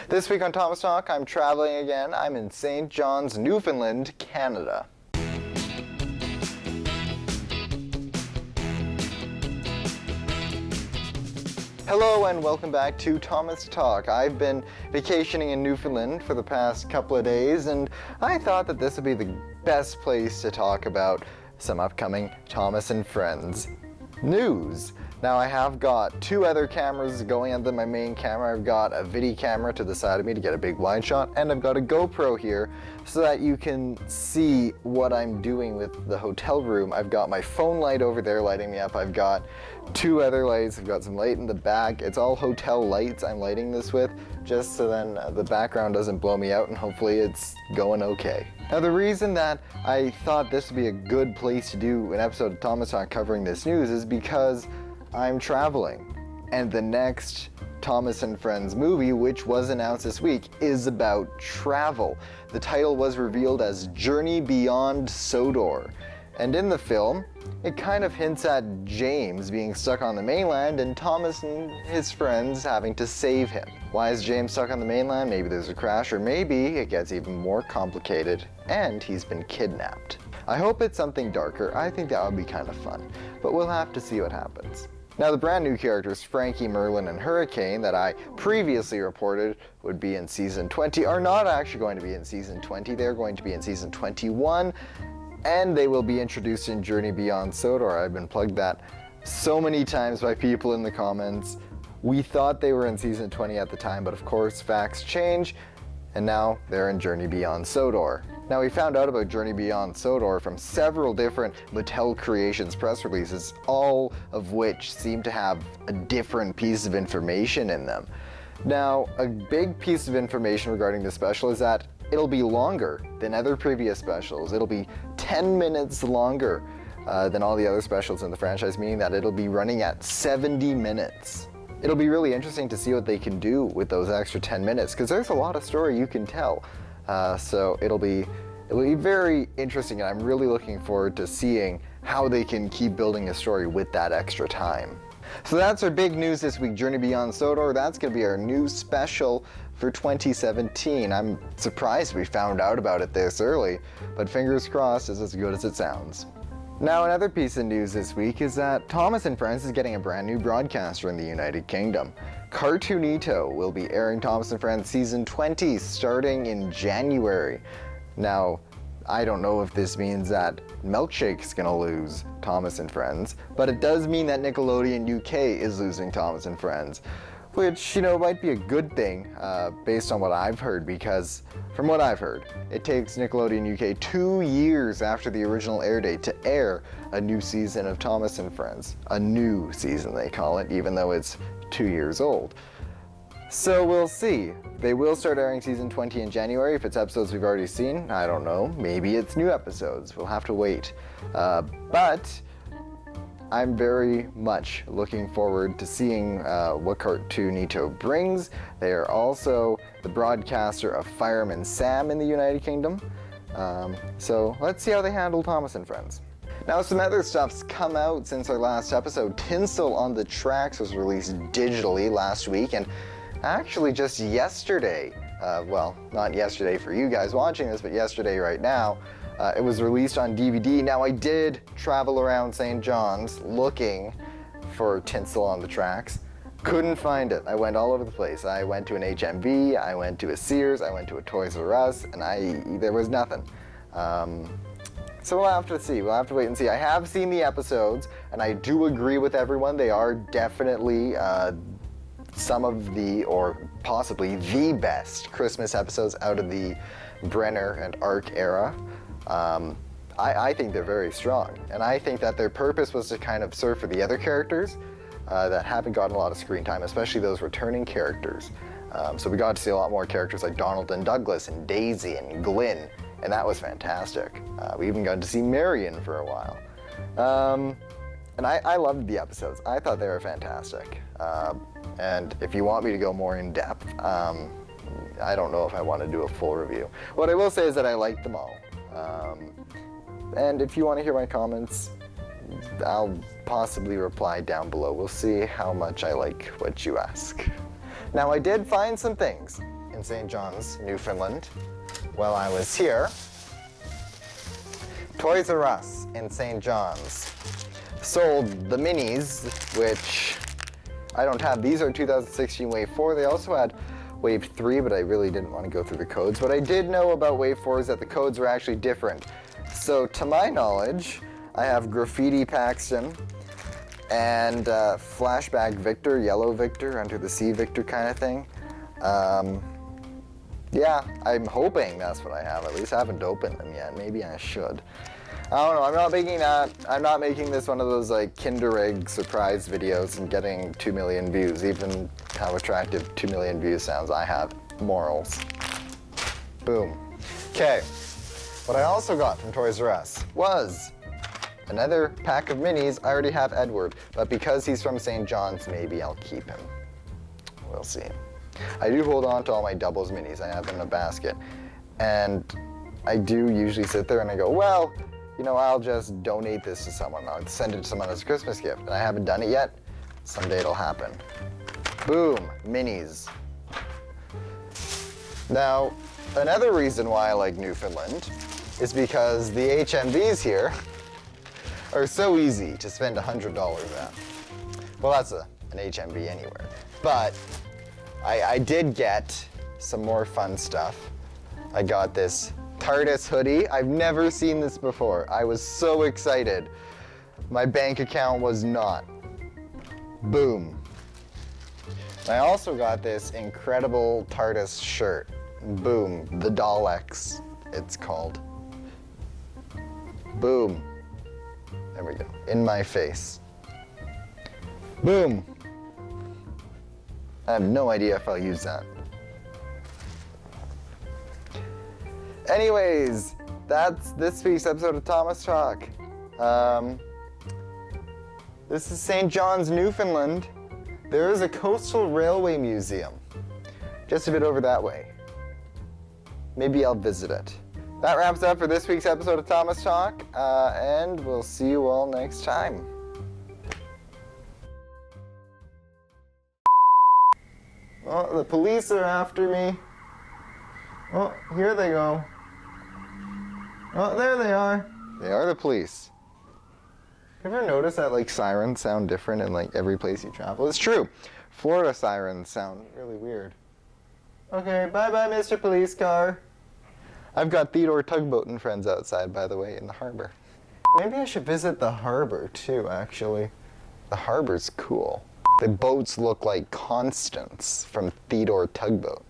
This week on Thomas Talk, I'm traveling again. I'm in St. John's, Newfoundland, Canada. Hello and welcome back to Thomas Talk. I've been vacationing in Newfoundland for the past couple of days, and I thought that this would be the best place to talk about some upcoming Thomas and Friends news. Now I have got two other cameras going under my main camera. I've got a video camera to the side of me to get a big wide shot, and I've got a GoPro here so that you can see what I'm doing with the hotel room. I've got my phone light over there lighting me up. I've got two other lights. I've got some light in the back. It's all hotel lights I'm lighting this with, just so then the background doesn't blow me out, and hopefully it's going okay. Now the reason that I thought this would be a good place to do an episode of Thomas Talk covering this news is because I'm traveling, and the next Thomas and Friends movie, which was announced this week, is about travel. The title was revealed as Journey Beyond Sodor, and in the film, it kind of hints at James being stuck on the mainland and Thomas and his friends having to save him. Why is James stuck on the mainland? Maybe there's a crash, or maybe it gets even more complicated and he's been kidnapped. I hope it's something darker. I think that would be kind of fun, but we'll have to see what happens. Now the brand new characters Frankie, Merlin, and Hurricane that I previously reported would be in season 20 are not actually going to be in season 20. They're going to be in season 21, and they will be introduced in Journey Beyond Sodor. I've been plugged that so many times by people in the comments. We thought they were in season 20 at the time, but of course facts change, and now they're in Journey Beyond Sodor. Now we found out about Journey Beyond Sodor from several different Mattel Creations press releases, all of which seem to have a different piece of information in them. Now, a big piece of information regarding this special is that it'll be longer than other previous specials. It'll be 10 minutes longer than all the other specials in the franchise, meaning that it'll be running at 70 minutes. It'll be really interesting to see what they can do with those extra 10 minutes, because there's a lot of story you can tell. So it'll be very interesting, and I'm really looking forward to seeing how they can keep building a story with that extra time. So that's our big news this week, Journey Beyond Sodor. That's going to be our new special for 2017. I'm surprised we found out about it this early, but fingers crossed it's as good as it sounds. Now another piece of news this week is that Thomas and Friends is getting a brand new broadcaster in the United Kingdom. Cartoonito will be airing Thomas and Friends season 20 starting in January. Now, I don't know if this means that Milkshake's gonna lose Thomas and Friends, but it does mean that Nickelodeon UK is losing Thomas and Friends, which, might be a good thing based on what I've heard, because from what I've heard, it takes Nickelodeon UK 2 years after the original air date to air a new season of Thomas and Friends. A new season, they call it, even though it's 2 years old. So we'll see. They will start airing season 20 in January. If it's episodes we've already seen, I don't know. Maybe it's new episodes. We'll have to wait. But I'm very much looking forward to seeing what Cartoonito brings. They are also the broadcaster of Fireman Sam in the United Kingdom. So let's see how they handle Thomas and Friends. Now some other stuff's come out since our last episode. Tinsel on the Tracks was released digitally last week, and actually just yesterday, well, not yesterday for you guys watching this, but yesterday right now, it was released on DVD. Now I did travel around St. John's looking for Tinsel on the Tracks. Couldn't find it. I went all over the place. I went to an HMV, I went to a Sears, I went to a Toys R Us, and there was nothing. So we'll have to see. We'll have to wait and see. I have seen the episodes, and I do agree with everyone. They are definitely some of the, or possibly the best Christmas episodes out of the Brenner and Arc era. I think they're very strong, and I think that their purpose was to kind of serve for the other characters that haven't gotten a lot of screen time, especially those returning characters. So we got to see a lot more characters like Donald and Douglas and Daisy and Glyn, and that was fantastic. We even got to see Marion for a while. And I loved the episodes. I thought they were fantastic. And if you want me to go more in depth, I don't know if I want to do a full review. What I will say is that I liked them all. And if you want to hear my comments, I'll possibly reply down below. We'll see how much I like what you ask. Now, I did find some things in in St. John's, Newfoundland, while I was here. Toys R Us in St. John's sold the minis, which I don't have. These are 2016 Wave 4. They also had Wave 3, but I really didn't want to go through the codes. What I did know about Wave 4 is that the codes were actually different. So to my knowledge, I have Graffiti Paxton and Flashback Victor, Yellow Victor, Under the Sea Victor kind of thing. Yeah, I'm hoping that's what I have. At least I haven't opened them yet. Maybe I should. I don't know, I'm not making that. I'm not making this one of those like Kinder Egg surprise videos and getting 2 million views. Even how attractive 2 million views sounds, I have morals. Boom. Okay, what I also got from Toys R Us was another pack of minis. I already have Edward, but because he's from St. John's, maybe I'll keep him. We'll see. I do hold on to all my doubles minis. I have them in a basket. And I do usually sit there and I go, well, you know, I'll just donate this to someone. I'll send it to someone as a Christmas gift. And I haven't done it yet. Someday it'll happen. Boom, minis. Now, another reason why I like Newfoundland is because the HMVs here are so easy to spend $100 at. Well, that's an HMV anywhere. But I did get some more fun stuff. I got this TARDIS hoodie. I've never seen this before. I was so excited. My bank account was not. Boom. I also got this incredible TARDIS shirt. Boom. The Daleks, it's called. Boom. There we go. In my face. Boom. I have no idea if I'll use that. Anyways, that's this week's episode of Thomas Talk. This is St. John's, Newfoundland. There is a coastal railway museum just a bit over that way. Maybe I'll visit it. That wraps up for this week's episode of Thomas Talk, and we'll see you all next time. Oh, the police are after me. Oh, here they go. Oh, there they are. They are the police. You ever notice that like sirens sound different in like every place you travel? It's true. Florida sirens sound really weird. Okay, bye-bye, Mr. Police Car. I've got Theodore Tugboat and friends outside, by the way, in the harbor. Maybe I should visit the harbor too, actually. The harbor's cool. The boats look like Constance from Theodore Tugboat.